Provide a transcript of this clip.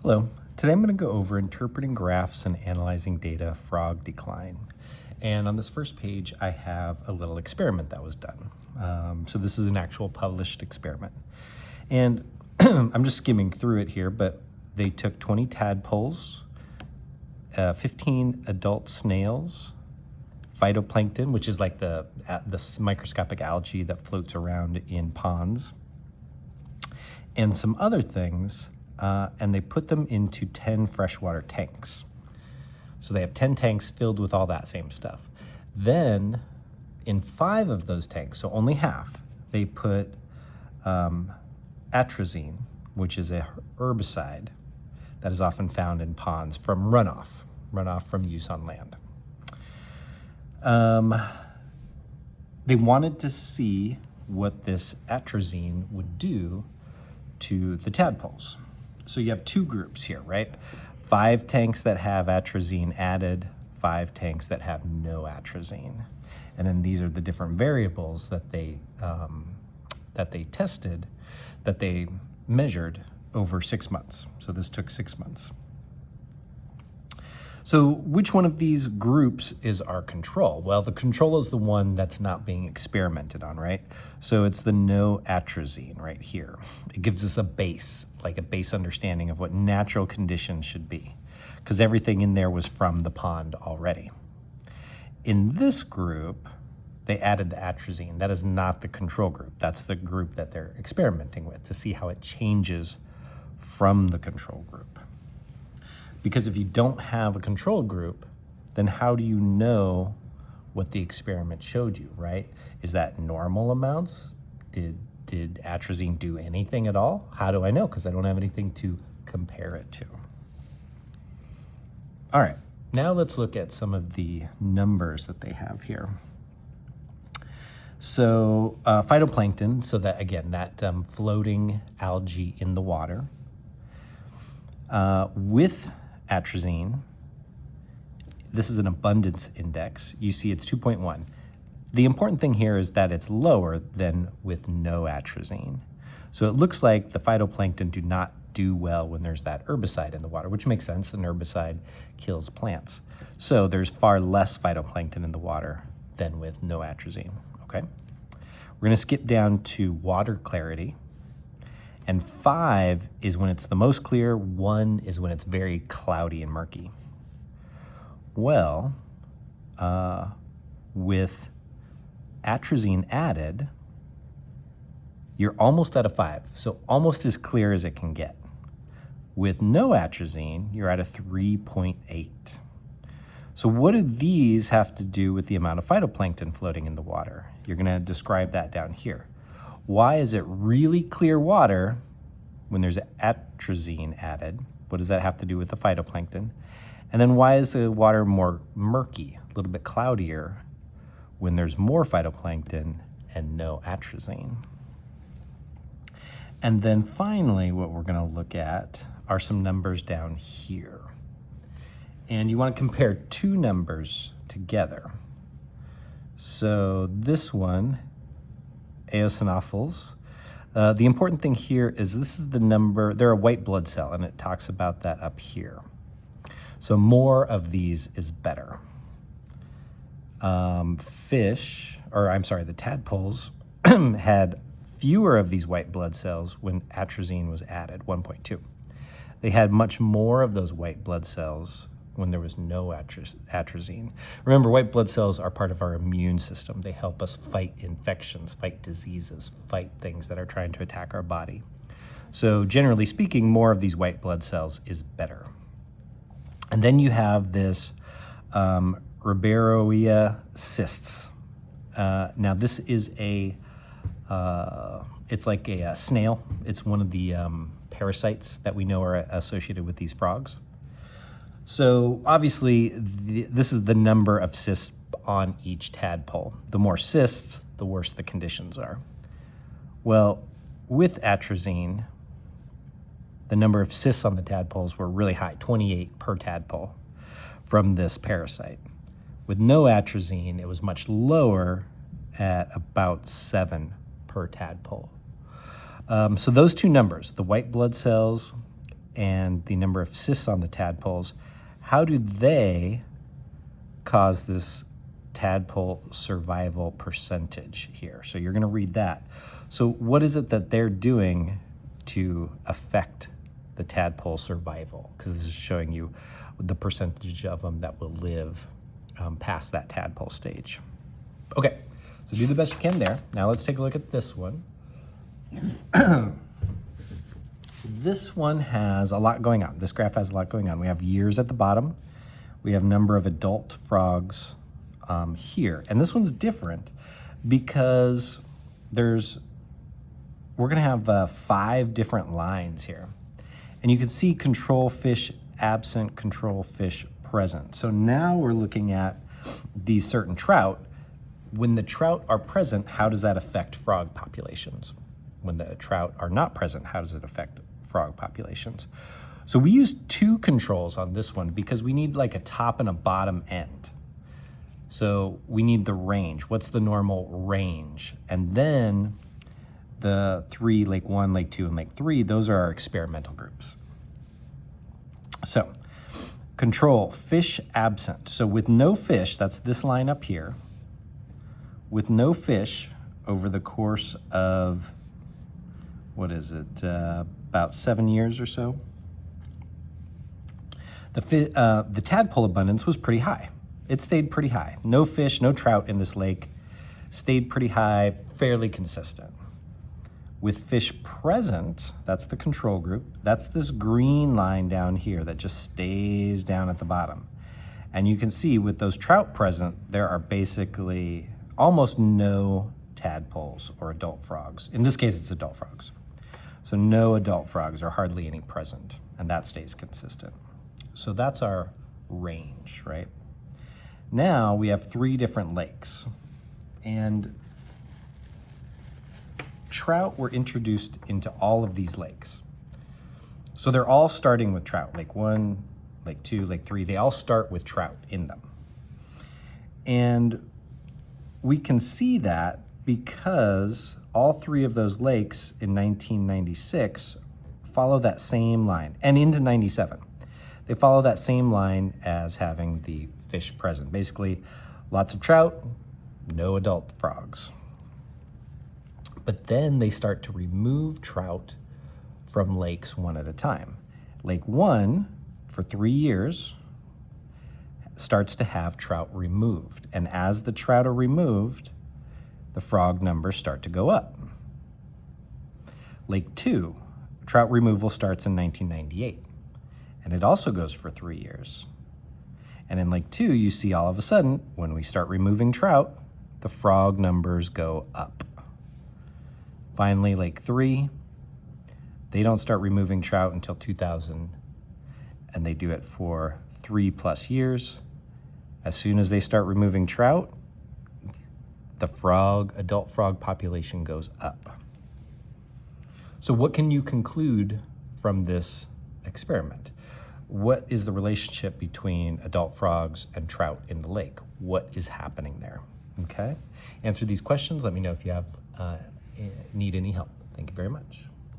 Hello. Today I'm going to go over interpreting graphs and analyzing data frog decline. And on this first page, I have a little experiment that was done. So this is an actual published experiment. And I'm just skimming through it here, but they took 20 tadpoles, 15 adult snails, phytoplankton, which is like the microscopic algae that floats around in ponds, and some other things, and they put them into 10 freshwater tanks. So they have 10 tanks filled with all that same stuff. Then in 5 of those tanks, so only half, they put atrazine, which is a herbicide that is often found in ponds from runoff from use on land. They wanted to see what this atrazine would do to the tadpoles. So you have 2 groups here, right? 5 tanks that have atrazine added, 5 tanks that have no atrazine. And then these are the different variables that they tested, that they measured over 6 months. So this took 6 months. So which one of these groups is our control? Well, the control is the one that's not being experimented on, right? So it's the no atrazine right here. It gives us a base, like a base understanding of what natural conditions should be, because everything in there was from the pond already. In this group, they added the atrazine. That is not the control group. That's the group that they're experimenting with to see how it changes from the control group. Because if you don't have a control group, then how do you know what the experiment showed you, right? Is that normal amounts? Did atrazine do anything at all? How do I know? Because I don't have anything to compare it to. All right, now let's look at some of the numbers that they have here. So phytoplankton, so that again, that floating algae in the water, with atrazine, this is an abundance index. You see it's 2.1. The important thing here is that it's lower than with no atrazine. So it looks like the phytoplankton do not do well when there's that herbicide in the water, which makes sense. An herbicide kills plants. So there's far less phytoplankton in the water than with no atrazine, okay? We're gonna skip down to water clarity. And 5 is when it's the most clear, 1 is when it's very cloudy and murky. Well, with atrazine added, you're almost at a 5, so almost as clear as it can get. With no atrazine, you're at a 3.8. So what do these have to do with the amount of phytoplankton floating in the water? You're gonna describe that down here. Why is it really clear water when there's atrazine added? What does that have to do with the phytoplankton? And then why is the water more murky, a little bit cloudier, when there's more phytoplankton and no atrazine? And then finally, what we're gonna look at are some numbers down here. And you wanna compare 2 numbers together. So this one, eosinophils. The important thing here is this is the number, they're a white blood cell, and it talks about that up here. So more of these is better. The tadpoles had fewer of these white blood cells when atrazine was added, 1.2. They had much more of those white blood cells when there was no atrazine. Remember, white blood cells are part of our immune system. They help us fight infections, fight diseases, fight things that are trying to attack our body. So generally speaking, more of these white blood cells is better. And then you have this Ribeiroia cysts. Now this is it's like a snail. It's one of the parasites that we know are associated with these frogs. So obviously, this is the number of cysts on each tadpole. The more cysts, the worse the conditions are. Well, with atrazine, the number of cysts on the tadpoles were really high, 28 per tadpole from this parasite. With no atrazine, it was much lower at about 7 per tadpole. So those 2 numbers, the white blood cells and the number of cysts on the tadpoles, how do they cause this tadpole survival percentage here? So you're going to read that. So what is it that they're doing to affect the tadpole survival? Because this is showing you the percentage of them that will live past that tadpole stage. Okay, so do the best you can there. Now let's take a look at this one. This one has a lot going on. This graph has a lot going on. We have years at the bottom. We have number of adult frogs here. And this one's different because we're gonna have 5 different lines here. And you can see control fish absent, control fish present. So now we're looking at these certain trout. When the trout are present, how does that affect frog populations? When the trout are not present, how does it affect frog populations? So we use 2 controls on this one because we need like a top and a bottom end. So we need the range. What's the normal range? And then the 3, Lake 1, Lake 2, and Lake 3, those are our experimental groups. So control, fish absent. So with no fish, that's this line up here, with no fish over the course of, what is it, about 7 years or so, the tadpole abundance was pretty high. It stayed pretty high. No fish, no trout in this lake, stayed pretty high, fairly consistent. With fish present, that's the control group, that's this green line down here that just stays down at the bottom. And you can see with those trout present, there are basically almost no tadpoles or adult frogs. In this case, it's adult frogs. So no adult frogs or hardly any present, and that stays consistent. So that's our range, right? Now we have 3 different lakes, and trout were introduced into all of these lakes. So they're all starting with trout. Lake 1, Lake 2, Lake 3, they all start with trout in them. And we can see that because all 3 of those lakes in 1996 follow that same line, and into 97. They follow that same line as having the fish present. Basically, lots of trout, no adult frogs. But then they start to remove trout from lakes one at a time. Lake 1, for 3 years, starts to have trout removed. And as the trout are removed, the frog numbers start to go up. Lake 2, trout removal starts in 1998. And it also goes for 3 years. And in Lake 2, you see all of a sudden, when we start removing trout, the frog numbers go up. Finally, Lake 3, they don't start removing trout until 2000, and they do it for 3+ years. As soon as they start removing trout, the adult frog population goes up. So what can you conclude from this experiment? What is the relationship between adult frogs and trout in the lake? What is happening there? Okay? Answer these questions. Let me know if you need any help. Thank you very much.